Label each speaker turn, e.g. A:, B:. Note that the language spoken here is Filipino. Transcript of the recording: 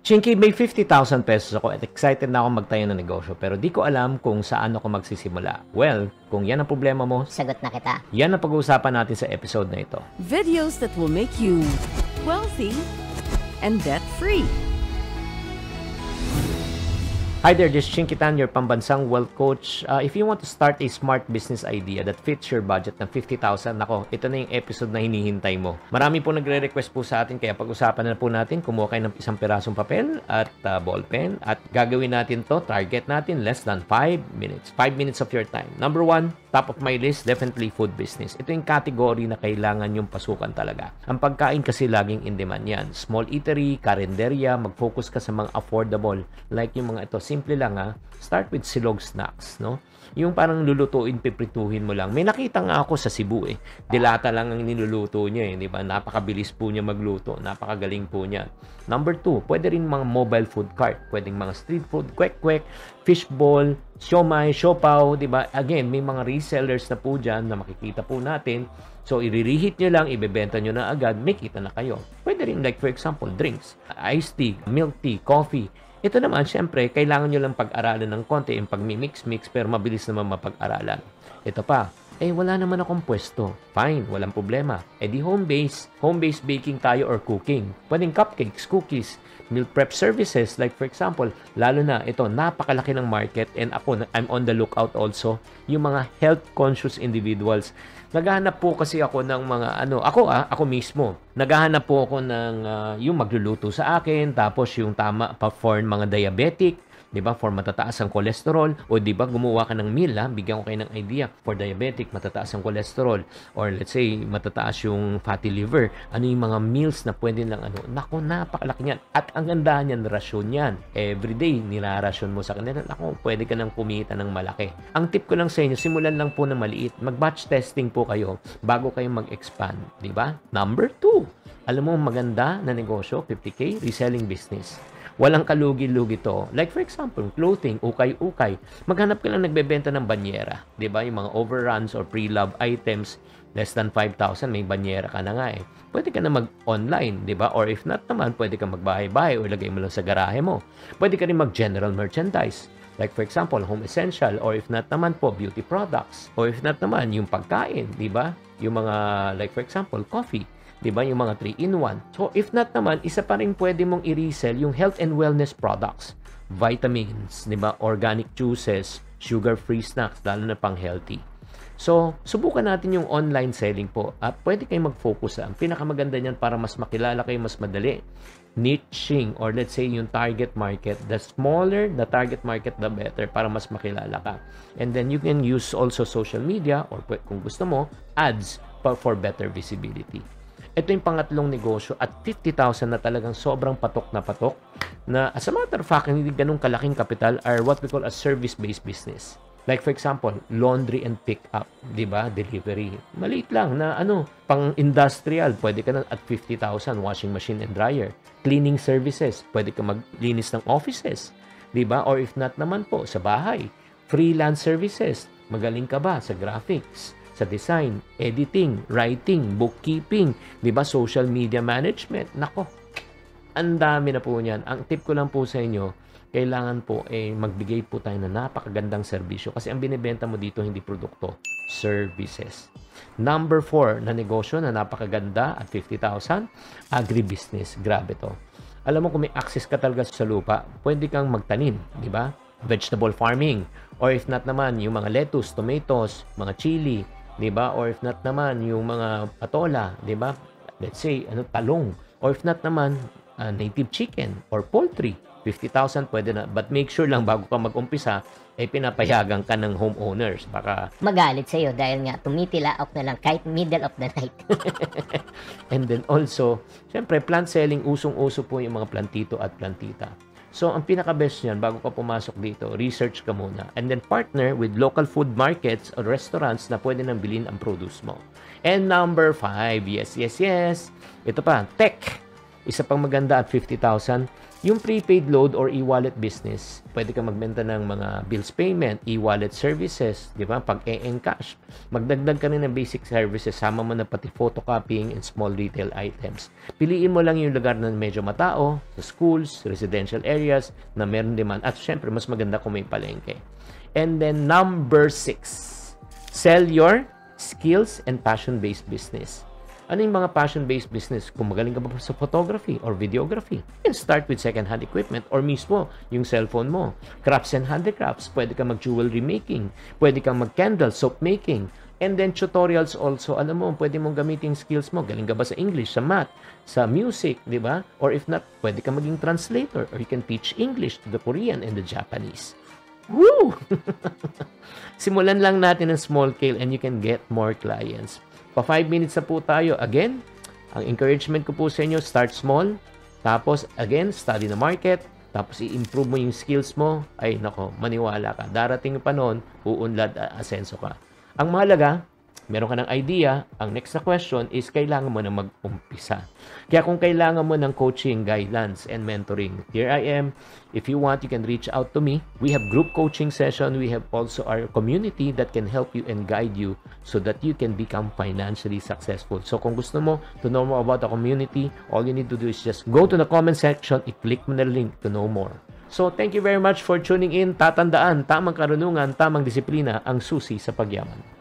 A: Chinky, may 50,000 pesos ako at excited na ako magtayo ng negosyo pero di ko alam kung saan ako magsisimula. Well, kung yan ang problema mo,
B: sagot na kita.
A: Yan ang pag-uusapan natin sa episode na ito.
C: Videos that will make you wealthy and debt-free.
A: Hi there, this is Chinky Tan, your pambansang wealth coach. If you want to start a smart business idea that fits your budget ng 50,000, nako, ito na yung episode na hinihintay mo. Marami po nagre-request po sa atin, kaya pag-usapan na po natin, kumuha kayo ng isang pirasong papel at ballpen at gagawin natin to, target natin less than 5 minutes. 5 minutes of your time. Number 1, top of my list, definitely food business. Ito yung category na kailangan yung pasukan talaga. Ang pagkain kasi laging in demand yan. Small eatery, karinderya, mag-focus ka sa mga affordable. Like yung mga ito, simple lang ha. Start with silog snacks, no? Yung parang lulutuin, piprituhin mo lang. May nakita nga ako sa Cebu eh. Dilata lang ang niluluto niya eh, di ba? Napakabilis po niya magluto. Napakagaling po niya. Number 2, pwede rin mga mobile food cart. Pwedeng mga street food, kwek-kwek, fishball, siomai, siopaw, di ba? Again, may mga resellers na po dyan na makikita po natin. So, i-reheat nyo lang, ibebenta nyo na agad, may kita na kayo. Pwede rin like for example, drinks, iced tea, milk tea, coffee. Ito naman, syempre, kailangan nyo lang pag-aralan ng konti yung pag-mix-mix pero mabilis naman mapag-aralan. Ito pa, wala naman akong pwesto. Fine, walang problema. Di home-based baking tayo or cooking. Pwedeng cupcakes, cookies, meal prep services. Like for example, lalo na ito, napakalaki ng market and ako, I'm on the lookout also, yung mga health-conscious individuals. Naghahanap po kasi ako ng mga ako mismo. Naghahanap po ako ng yung magluluto sa akin, tapos yung tama pa for mga diabetic, 'di ba? For matataas ang cholesterol o 'di ba gumawa ka ng meal, bigyan ko kayo ng idea. For diabetic, matataas ang cholesterol or let's say matataas yung fatty liver. Ano yung mga meals na pwede lang Nako, napakalaki niyan. At ang gandahan niyan, rasyon yan. Everyday nilarasyon mo sa kanila. Nako, pwede ka nang kumita ng malaki. Ang tip ko lang sa inyo, simulan lang po na maliit. Mag-batch testing po kayo bago kayo mag-expand, 'di ba? Number 2, alam mo maganda na negosyo, 50K reselling business. Walang kalugi-lugi to. Like for example, clothing, ukay-ukay. Maghanap ka lang nagbebenta ng banyera. 'Di ba? Yung mga overruns or pre-love items, less than 5,000, may banyera ka na nga eh. Pwede ka na mag-online, 'di ba? Or if not naman, pwede ka magbahay-bahay o ilagay mo lang sa garahe mo. Pwede ka rin mag-general merchandise. Like for example, home essential or if not naman po, beauty products. Or if not naman, yung pagkain, 'di ba? Yung mga like for example, coffee. Diba? Yung mga 3-in-1. So, if not naman, isa pa rin pwede mong i-resell yung health and wellness products. Vitamins, diba? Organic juices, sugar-free snacks, lalo na pang healthy. So, subukan natin yung online selling po. At pwede kayong mag-focus. Ang pinakamaganda niyan para mas makilala kayo, mas madali. Niching or let's say yung target market. The smaller the target market, the better para mas makilala ka. And then you can use also social media or kung gusto mo, ads for better visibility. Ito yung pangatlong negosyo at 50,000 na talagang sobrang patok na as a matter of fact, hindi ganun kalaking kapital are what we call a service-based business. Like for example, laundry and pick-up, di ba? Delivery. Maliit lang na pang-industrial, pwede ka na at 50,000, washing machine and dryer. Cleaning services, pwede ka maglinis ng offices, di ba? Or if not naman po, sa bahay. Freelance services, magaling ka ba sa graphics? Sa design, editing, writing, bookkeeping, 'di ba, social media management. Nako. Ang dami na po niyan. Ang tip ko lang po sa inyo, kailangan po magbigay po tayo ng napakagandang serbisyo kasi ang binebenta mo dito hindi produkto, services. Number 4 na negosyo na napakaganda at 50,000, agribusiness. Grabe to. Alam mo kung may access ka talaga sa lupa, pwede kang magtanim, 'di ba? Vegetable farming or if not naman yung mga lettuce, tomatoes, mga chili, 'di ba? Or if not naman yung mga patola, 'di ba? Let's say talong. Or if not naman native chicken or poultry. 50,000 pwede na. But make sure lang bago ka mag-umpisa pinapayagan ka ng homeowners. Baka
B: magalit sa'yo dahil nga tumitilaok na lang kahit middle of the night.
A: And then also, syempre plant selling, usong-uso po yung mga plantito at plantita. So, ang pinaka-best niyan, bago ka pumasok dito, research ka muna. And then, partner with local food markets or restaurants na pwede nang bilhin ang produce mo. And number 5, yes. Ito pa, tech. Isa pang maganda at 50,000, yung prepaid load or e-wallet business. Pwede kang magbenta ng mga bills payment, e-wallet services, di ba? Pag e-encash, magdagdag ka rin ng basic services, sama mo na pati photocopying and small retail items. Piliin mo lang yung lugar na medyo matao, sa schools, residential areas, na meron demand. At syempre, mas maganda kung may palengke. And then, number 6, sell your skills and passion-based business. Ano yung mga passion-based business? Kung magaling ka ba sa photography or videography, you can start with second-hand equipment or mismo yung cellphone mo. Crafts and handicrafts, pwede ka mag-jewelry making, pwede kang mag-candle, soap making, and then tutorials also. Alam mo, pwede mong gamitin skills mo. Galing ka ba sa English, sa math, sa music, di ba? Or if not, pwede ka maging translator or you can teach English to the Korean and the Japanese. Woo! Simulan lang natin ng small scale and you can get more clients. Pa 5 minutes na po tayo. Again, ang encouragement ko po sa inyo, start small. Tapos, again, study the market. Tapos, i-improve mo yung skills mo. Ay, nako, maniwala ka. Darating yung panahon, uunlad, asenso ka. Ang mahalaga, meron ka ng idea. Ang next na question is, kailangan mo na mag-umpisa. Kaya kung kailangan mo ng coaching, guidance, and mentoring, here I am. If you want, you can reach out to me. We have group coaching session. We have also our community that can help you and guide you so that you can become financially successful. So kung gusto mo to know more about the community, all you need to do is just go to the comment section, i-click mo na link to know more. So thank you very much for tuning in. Tatandaan, tamang karunungan, tamang disiplina ang susi sa pagyaman.